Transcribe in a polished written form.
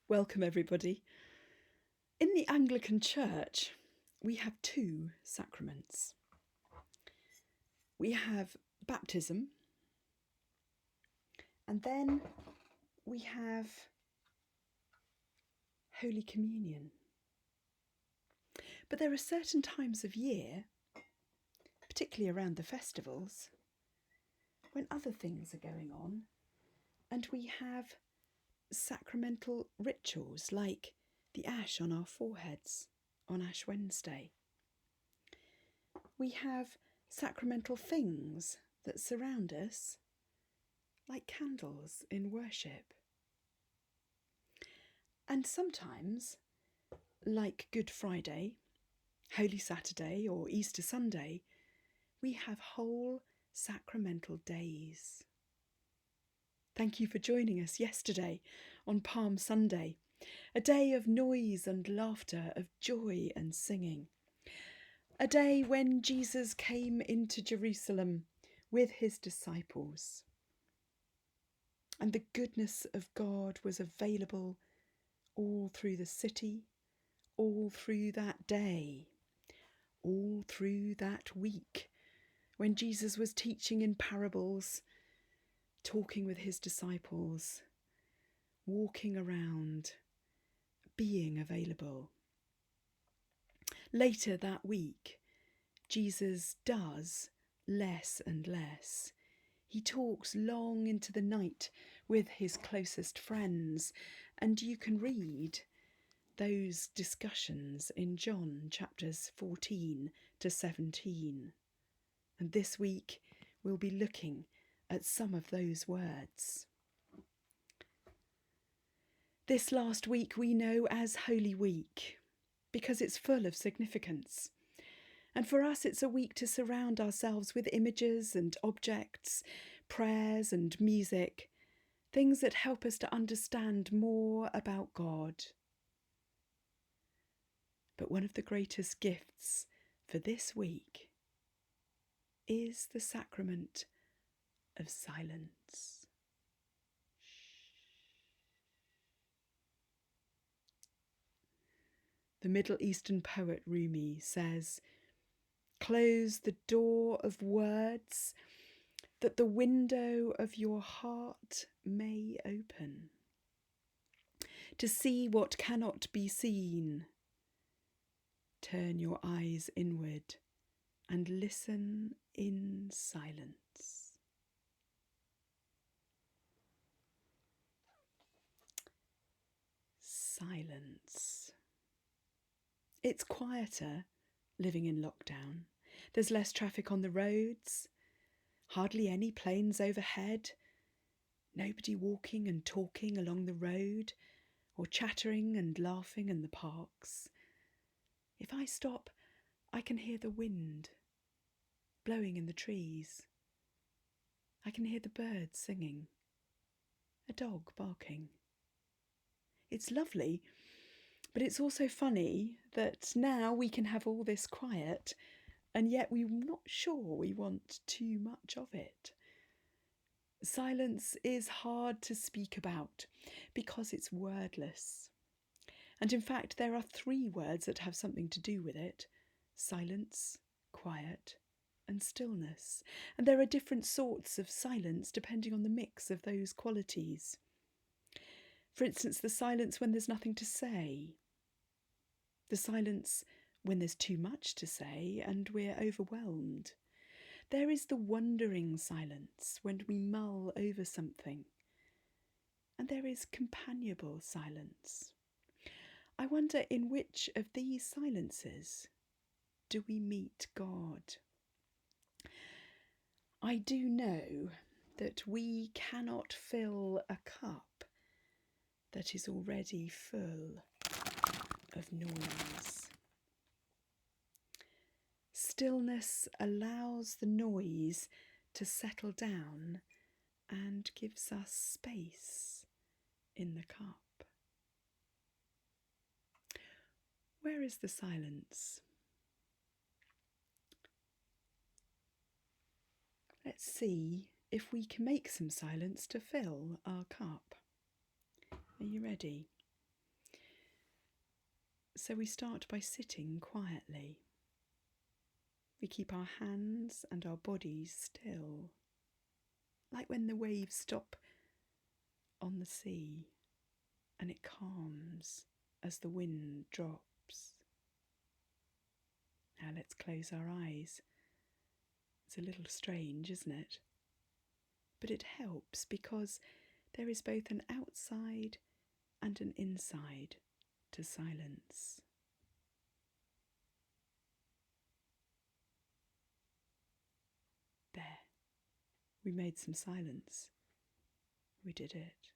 Welcome, everybody. In the Anglican Church, we have two sacraments. We have baptism, and then we have Holy Communion. But there are certain times of year, particularly around the festivals, when other things are going on, and we have sacramental rituals like the ash on our foreheads on Ash Wednesday. We have sacramental things that surround us, like candles in worship. And sometimes, like Good Friday, Holy Saturday, or Easter Sunday, we have whole sacramental days. Thank you for joining us yesterday on Palm Sunday, a day of noise and laughter, of joy and singing. A day when Jesus came into Jerusalem with his disciples. And the goodness of God was available all through the city, all through that day, all through that week, when Jesus was teaching in parables, talking with his disciples, walking around, being available. Later that week, Jesus does less and less. He talks long into the night with his closest friends, and you can read those discussions in John chapters 14 to 17. And this week we'll be looking at some of those words. This last week we know as Holy Week because it's full of significance. And for us it's a week to surround ourselves with images and objects, prayers and music, things that help us to understand more about God. But one of the greatest gifts for this week is the sacrament of silence. The Middle Eastern poet Rumi says, "Close the door of words, that the window of your heart may open, to see what cannot be seen. Turn your eyes inward and listen in silence." Silence. It's quieter living in lockdown. There's less traffic on the roads, hardly any planes overhead, nobody walking and talking along the road or chattering and laughing in the parks. If I stop, I can hear the wind blowing in the trees. I can hear the birds singing, a dog barking. It's lovely, but it's also funny that now we can have all this quiet, and yet we're not sure we want too much of it. Silence is hard to speak about because it's wordless. And in fact, there are 3 words that have something to do with it: silence, quiet, and stillness. And there are different sorts of silence depending on the mix of those qualities. For instance, the silence when there's nothing to say. The silence when there's too much to say and we're overwhelmed. There is the wondering silence when we mull over something. And there is companionable silence. I wonder, in which of these silences do we meet God? I do know that we cannot fill a cup that is already full of noise. Stillness allows the noise to settle down and gives us space in the cup. Where is the silence? Let's see if we can make some silence to fill our cup. Are you ready? So we start by sitting quietly. We keep our hands and our bodies still, like when the waves stop on the sea and it calms as the wind drops. Now let's close our eyes. It's a little strange, isn't it? But it helps because there is both an outside and an inside to silence. There, we made some silence. We did it.